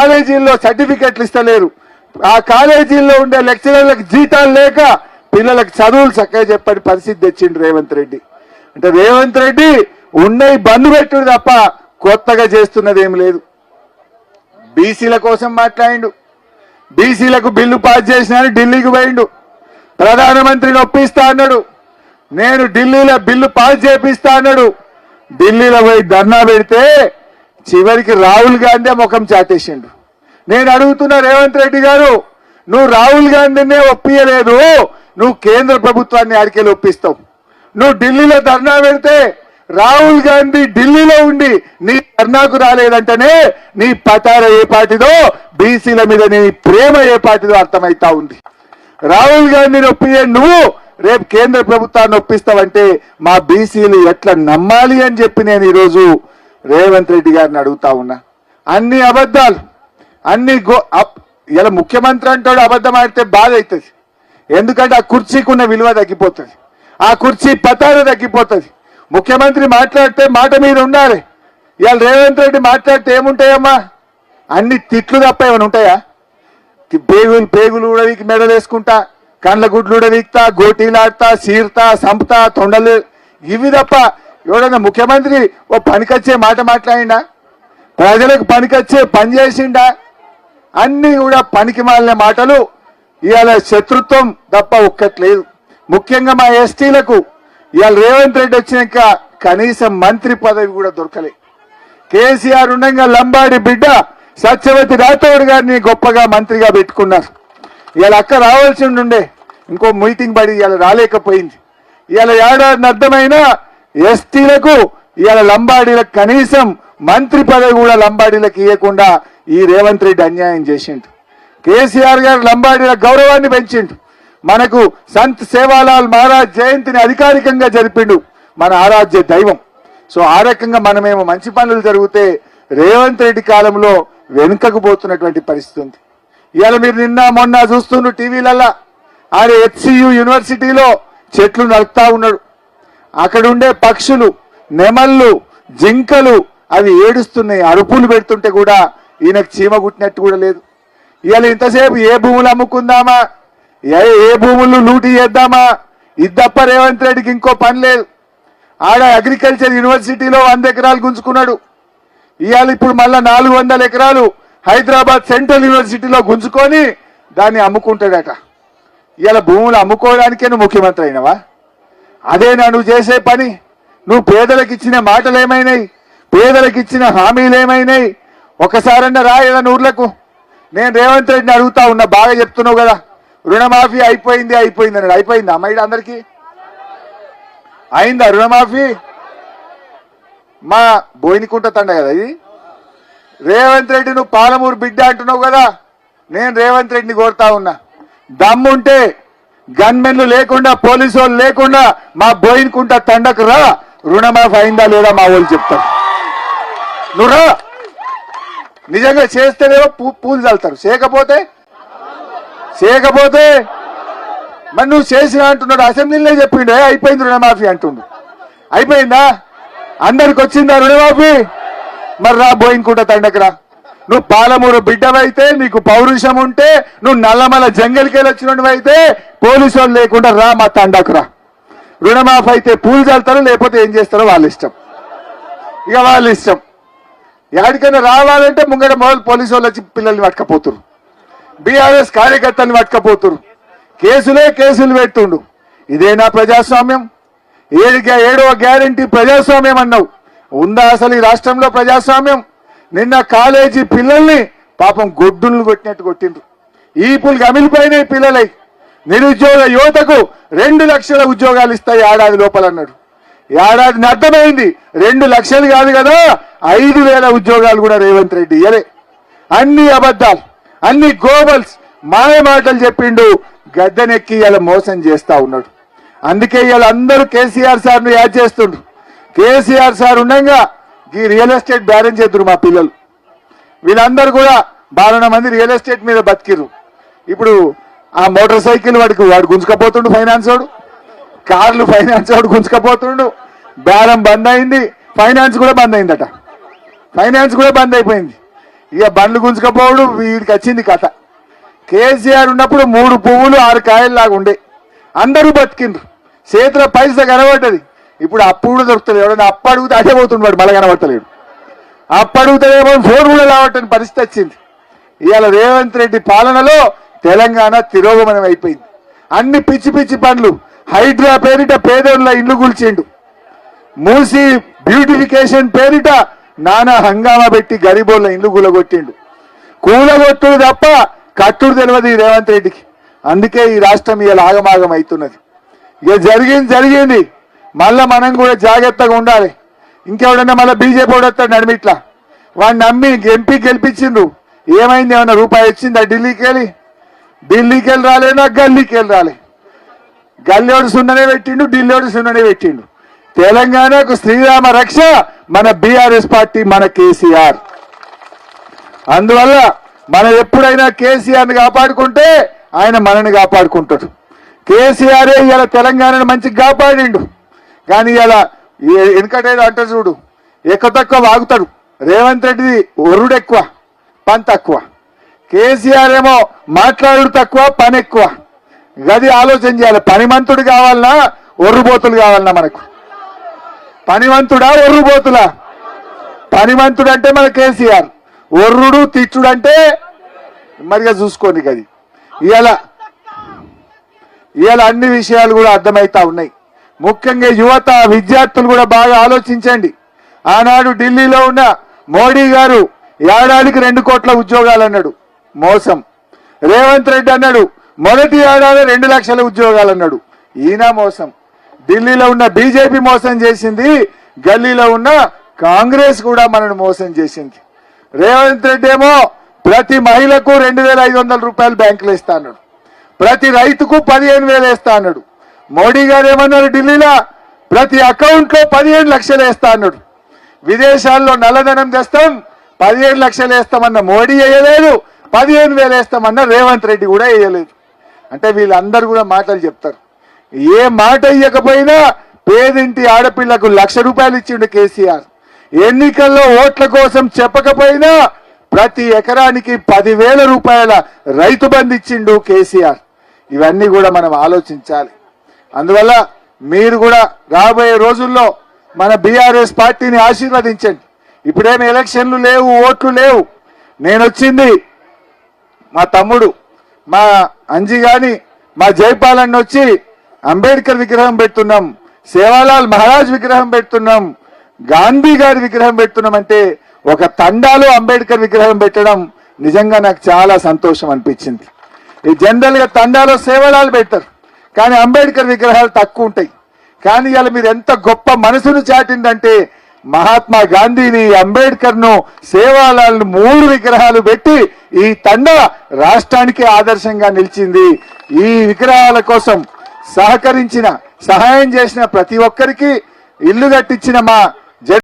కాలేజీల్లో సర్టిఫికెట్లు ఇస్తలేరు, ఆ కాలేజీల్లో ఉండే లెక్చరర్లకు జీతాలు లేక పిల్లలకు చదువులు చక్కగా చెప్పని పరిస్థితి తెచ్చిండు రేవంత్ రెడ్డి. అంటే రేవంత్ రెడ్డి ఉన్నవి బంద్ పెట్టుడు తప్ప కొత్తగా చేస్తున్నది ఏం లేదు. బీసీల కోసం మాట్లాడిండు, బీసీలకు బిల్లు పాస్ చేసినాను ఢిల్లీకి పోయిండు, ప్రధానమంత్రిని ఒప్పిస్తా అన్నాడు, నేను ఢిల్లీలో బిల్లు పాస్ చేపిస్తా అన్నాడు. ఢిల్లీలో పోయి ధర్నా పెడితే చివరికి రాహుల్ గాంధీ ముఖం చాటేసిండు. నేను అడుగుతున్నా రేవంత్ రెడ్డి గారు, నువ్వు రాహుల్ గాంధీనే ఒప్పియలేదు, నువ్వు కేంద్ర ప్రభుత్వాన్ని ఆడికెళ్ళి ఒప్పిస్తావు. నువ్వు ఢిల్లీలో ధర్నా పెడితే రాహుల్ గాంధీ ఢిల్లీలో ఉండి నీ ధర్నాకు రాలేదంటేనే నీ పతార ఏ పార్టీదో, బీసీల మీద నీ ప్రేమ ఏ పార్టీదో అర్థమైతా ఉంది. రాహుల్ గాంధీని ఒప్పియే నువ్వు రేపు కేంద్ర ప్రభుత్వాన్ని ఒప్పిస్తావంటే మా బీసీలు ఎట్లా నమ్మాలి అని చెప్పి నేను ఈరోజు రేవంత్ రెడ్డి గారిని అడుగుతా ఉన్నా. అన్ని అబద్ధాలు, అన్ని ఇలా ముఖ్యమంత్రి అంటాడు అబద్ధం ఆడితే బాధ అవుతుంది. ఎందుకంటే ఆ కుర్చీకి ఉన్న విలువ తగ్గిపోతుంది, ఆ కుర్చీ పతారు తగ్గిపోతుంది. ముఖ్యమంత్రి మాట్లాడితే మాట మీద ఉండాలి. ఇవాళ రేవంత్ రెడ్డి మాట్లాడితే ఏముంటాయమ్మా, అన్ని తిట్లు తప్ప ఏమైనా ఉంటాయా? పేగులు ఉడవీకి మెడలు వేసుకుంటా, కండ్ల గుడ్లు ఉడవీక్తా, గోటీలాడతా, సీర్తా, సంపుతా, తొండలు, ఇవి తప్ప ఎవడన్నా ముఖ్యమంత్రి ఓ పనికొచ్చే మాట మాట్లాడిండా? ప్రజలకు పనికొచ్చే పని చేసిండా? అన్ని కూడా పనికి మాలిన మాటలు. ఇవాళ శత్రుత్వం తప్ప ఒక్కట్లేదు. ముఖ్యంగా మా ఎస్టీలకు ఇవాళ రేవంత్ రెడ్డి వచ్చినాక కనీసం మంత్రి పదవి కూడా దొరకలే. కేసీఆర్ ఉండగా లంబాడి బిడ్డ సత్యవతి రాథోడ్ గారిని గొప్పగా మంత్రిగా పెట్టుకున్నారు. ఇవాళ అక్క రావాల్సి ఉండే, ఇంకో మీటింగ్ పడి ఇవాళ రాలేకపోయింది. ఇవాళ ఏడాది అర్థమైన ఎస్టీలకు ఇవాళ లంబాడీలకు కనీసం మంత్రి పదవి కూడా లంబాడీలకు ఇవ్వకుండా ఈ రేవంత్ రెడ్డి అన్యాయం చేసిండు. కేసీఆర్ గారు లంబాడీల గౌరవాన్ని పెంచిండు. మనకు సంత్ సేవాలాల్ మహారాజ్ జయంతిని అధికారికంగా జరిపిండు మన ఆరాధ్య దైవం. సో ఆ రకంగా మనమేమో మంచి పనులు జరిగితే రేవంత్ రెడ్డి కాలంలో వెనుకకు పోతున్నటువంటి పరిస్థితి ఉంది. ఇవాళ మీరు నిన్న మొన్న చూస్తున్న టీవీలల్లా ఆయన హెచ్సియు యూనివర్సిటీలో చెట్లు నరుకుతా ఉన్నాడు. అక్కడ ఉండే పక్షులు, నెమళ్ళు, జింకలు అవి ఏడుస్తున్నాయి, అరుపులు పెడుతుంటే కూడా ఈయనకు చీమ గుట్టినట్టు కూడా లేదు. ఇవాళ ఇంతసేపు ఏ భూములు అమ్ముకుందామా, ఏ భూములు లూటీ చేద్దామా, ఇది తప్ప రేవంత్ రెడ్డికి ఇంకో పని లేదు. ఆడ అగ్రికల్చర్ యూనివర్సిటీలో 100 ఎకరాలు గుంజుకున్నాడు. ఇవాళ ఇప్పుడు మళ్ళా 400 ఎకరాలు హైదరాబాద్ సెంట్రల్ యూనివర్సిటీలో గుంజుకొని దాన్ని అమ్ముకుంటాడట. ఇవాళ భూములు అమ్ముకోవడానికే నువ్వు ముఖ్యమంత్రి అయినవా? అదేనా నువ్వు చేసే పని? నువ్వు పేదలకు ఇచ్చిన మాటలు ఏమైనాయి? పేదలకు ఇచ్చిన హామీలు ఏమైనాయి? ఒకసారన్నా రా ఏదైనా ఊర్లకు. నేను రేవంత్ రెడ్డిని అడుగుతా ఉన్నా, బాగా చెప్తున్నావు కదా రుణమాఫీ అయిపోయింది అన్నాడు. అయిపోయిందా అమ్మాయి అందరికీ? అయిందా రుణమాఫీ? మా బోయినకుంట తండ కదా ఇది. రేవంత్ రెడ్డి నువ్వు పాలమూరు బిడ్డ అంటున్నావు కదా, నేను రేవంత్ రెడ్డిని కోరుతా ఉన్నా, దమ్ముంటే గన్మెన్లు లేకుండా, పోలీసు వాళ్ళు లేకుండా మా బోయినకుంట తండకు రా, రుణమాఫీ అయిందా లేదా మా వాళ్ళు చెప్తారు. నువ్వు రా, నిజంగా చేస్తేనేమో పూలు చల్లుతారు, చేయకపోతే మరి నువ్వు చేసినా అంటున్నాడు. అసెంబ్లీలో చెప్పిండు అయిపోయింది రుణమాఫీ అంటుండు. అయిపోయిందా? అందరికి వచ్చిందా రుణమాఫీ? మరి రా బోయినకుంట తండకురా. నువ్వు పాలమూరు బిడ్డవైతే, నీకు పౌరుషం ఉంటే, నువ్వు నల్లమల జంగల్కి వచ్చినవైతే పోలీసు వాళ్ళు లేకుండా రా మా తండకురా. రుణమాఫీ అయితే పూలు చల్లుతారు, లేకపోతే ఏం చేస్తారో వాళ్ళ ఇష్టం. ఇక వాళ్ళ ఇష్టం. ఎక్కడికైనా రావాలంటే ముంగట మొదలు పోలీసు వాళ్ళు వచ్చి పిల్లల్ని పట్టుకపోతురు, బీఆర్ఎస్ కార్యకర్తల్ని పట్టుకపోతురు, కేసులు పెడుతుండు. ఇదేనా ప్రజాస్వామ్యం? ఏడవ గ్యారంటీ ప్రజాస్వామ్యం అన్నావు. ఉందా అసలు ఈ రాష్ట్రంలో ప్రజాస్వామ్యం? నిన్న కాలేజీ పిల్లల్ని పాపం గొడ్డులను కొట్టినట్టు కొట్టిండ్రు. ఈపులు గమిలిపోయినాయి పిల్లలై. నిరుద్యోగ యువతకు 2 లక్షల ఉద్యోగాలు ఇస్తాయి ఏడాది లోపల అన్నాడు. ఏడాదిని అర్థమైంది 2 లక్షలు కాదు కదా, 5,000 ఉద్యోగాలు కూడా రేవంత్ రెడ్డి ఇయ్యలే. అన్ని అబద్ధాలు, అన్ని గోబల్స్, మాయ మాటలు చెప్పిండు. గద్దెనెక్కి ఇలా మోసం చేస్తా ఉన్నాడు. అందుకే ఇలా అందరూ కేసీఆర్ సార్ను యాడ్ చేస్తుండ్రు. కేసీఆర్ సార్ ఉండగా ఈ రియల్ ఎస్టేట్ బ్యారెన్ చేద్దరు మా పిల్లలు. వీళ్ళందరూ కూడా బాలన మంది రియల్ ఎస్టేట్ మీద బతికిరు. ఇప్పుడు ఆ మోటార్ సైకిల్ వాడు గుంజుకపోతుండు, ఫైనాన్స్ వాడు, కార్లు ఫైనాన్స్ వాడు గుంజుకపోతుండు. బేరం బంద్ అయింది, ఫైనాన్స్ కూడా బంద్ అయిందట. ఫైనాన్స్ కూడా బంద్ అయిపోయింది. ఇక బండ్లు గుంజుకపోవడు వీడికి వచ్చింది కథ. కేసీఆర్ ఉన్నప్పుడు 3 పువ్వులు 6 కాయల్లాగా ఉండే, అందరూ బతికిండ్రు, చేతిలో పైసా కనబడ్డది. ఇప్పుడు అప్పుడు దొరుకుతలేదు, ఎవడన్నా అప్పు అడిగితే అదే పోతుండడు, మళ్ళీ కనబడతలేడు. అప్పు అడుగుతాడేమో ఫోన్ కూడా రావటని పరిస్థితి వచ్చింది. ఇవాళ రేవంత్ రెడ్డి పాలనలో తెలంగాణ తిరోగమనం అయిపోయింది. అన్ని పిచ్చి పిచ్చి పనులు, హైడ్రా పేరిట పేదోళ్ళ ఇల్లు కూల్చిండు, మూసి బ్యూటిఫికేషన్ పేరిట నానా హంగామా పెట్టి గరీబోళ్ళ ఇల్లు కూలగొట్టిండు. కూలగొట్టుడు తప్ప కట్టుడు తెలియదు ఈ రేవంత్ రెడ్డికి. అందుకే ఈ రాష్ట్రం ఇలా ఆగమాగం అవుతున్నది. ఇక జరిగింది, మళ్ళా మనం కూడా జాగ్రత్తగా ఉండాలి. ఇంకెవడన్నా మళ్ళీ బీజేపీ వస్తాడు నడిమిట్లా, వాడిని నమ్మి ఎంపీ గెలిపించిండ్రు, ఏమైంది? ఏమన్నా రూపాయి వచ్చిందా? ఢిల్లీకి వెళ్ళి రాలేనా, గల్లీకి వెళ్ళి రాలే. గల్లీోడు సున్ననే పెట్టిండు, ఢిల్లీోడు సున్ననే పెట్టిండు. తెలంగాణకు శ్రీరామ రక్ష మన బీఆర్ఎస్ పార్టీ, మన కేసీఆర్. అందువల్ల మనం ఎప్పుడైనా కేసీఆర్ని కాపాడుకుంటే ఆయన మనని కాపాడుకుంటాడు. కేసీఆరే ఇలా తెలంగాణను మంచిగా కాపాడిండు. కానీ ఇలా వెనకటేదో అంట చూడు, ఎక్కువ తక్కువ వాగుతాడు. రేవంత్ రెడ్డిది ఒర్రుడు ఎక్కువ, పని తక్కువ. కేసీఆర్ ఏమో మాట్లాడుడు తక్కువ, పని ఎక్కువ. గది ఆలోచన చేయాలి. పనిమంతుడు కావాలన్నా ఒర్రుబోతులు కావాలన్నా? మనకు పనిమంతుడా ఒర్రుబోతులా? పనిమంతుడు అంటే మన కేసీఆర్, ఒర్రుడు తిట్టుడు అంటే మరిగా చూసుకోండి. గది ఇవాళ అన్ని విషయాలు కూడా అర్థమవుతా ఉన్నాయి. ముఖ్యంగా యువత, విద్యార్థులు కూడా బాగా ఆలోచించండి. ఆనాడు ఢిల్లీలో ఉన్న మోడీ గారు ఏడాదికి 2 కోట్ల ఉద్యోగాలు అన్నాడు, మోసం. రేవంత్ రెడ్డి అన్నాడు మొదటి ఏడాది 2 లక్షల ఉద్యోగాలు అన్నాడు, ఈయన మోసం. ఢిల్లీలో ఉన్న బీజేపీ మోసం చేసింది, గల్లీలో ఉన్న కాంగ్రెస్ కూడా మనను మోసం చేసింది. రేవంత్ రెడ్డి ఏమో ప్రతి మహిళకు 2,500 రూపాయలు బ్యాంకులో ఇస్తా అన్నాడు, ప్రతి రైతుకు 15,000 వేస్తా అన్నాడు. మోడీ గారు ఏమన్నారు ఢిల్లీలో, ప్రతి అకౌంట్ లో 15 లక్షలు వేస్తా అన్నాడు. విదేశాల్లో నల్లధనం తెస్తాం, 15 లక్షలు వేస్తామన్న మోడీ వేయలేదు, 15,000 వేస్తామన్న రేవంత్ రెడ్డి కూడా వేయలేదు. అంటే వీళ్ళందరూ కూడా మాటలు చెప్తారు. ఏ మాట ఇవ్వకపోయినా పేదింటి ఆడపిల్లకు 1,00,000 రూపాయలు ఇచ్చిండు కేసీఆర్. ఎన్నికల్లో ఓట్ల కోసం చెప్పకపోయినా ప్రతి ఎకరానికి 10,000 రూపాయల రైతు బంధు ఇచ్చిండు కేసీఆర్. ఇవన్నీ కూడా మనం ఆలోచించాలి. అందువల్ల మీరు కూడా రాబోయే రోజుల్లో మన బీఆర్ఎస్ పార్టీని ఆశీర్వదించండి. ఇప్పుడేమి ఎలక్షన్లు లేవు, ఓట్లు లేవు. నేను వచ్చింది మా తమ్ముడు మా అంజి గాని మా జైపాలన్న వచ్చి అంబేద్కర్ విగ్రహం పెడుతున్నాం, సేవాలాల్ మహారాజ్ విగ్రహం పెడుతున్నాం, గాంధీ గారి విగ్రహం పెడుతున్నాం అంటే ఒక తండాలో అంబేద్కర్ విగ్రహం పెట్టడం నిజంగా నాకు చాలా సంతోషం అనిపించింది. ఈ జనరల్ గా తండాలో సేవాలాల్ పెడతారు, కానీ అంబేద్కర్ విగ్రహాలు తక్కువ ఉంటాయి. కానీ ఇలా మీరు ఎంత గొప్ప మనసును చాటిందంటే మహాత్మా గాంధీని, అంబేద్కర్ ను, సేవాలాల్ 3 విగ్రహాలు పెట్టి ఈ తండా రాష్ట్రానికి ఆదర్శంగా నిలిచింది. ఈ విగ్రహాల కోసం సహకరించిన, సహాయం చేసిన ప్రతి ఒక్కరికి, ఇల్లు కట్టించిన మా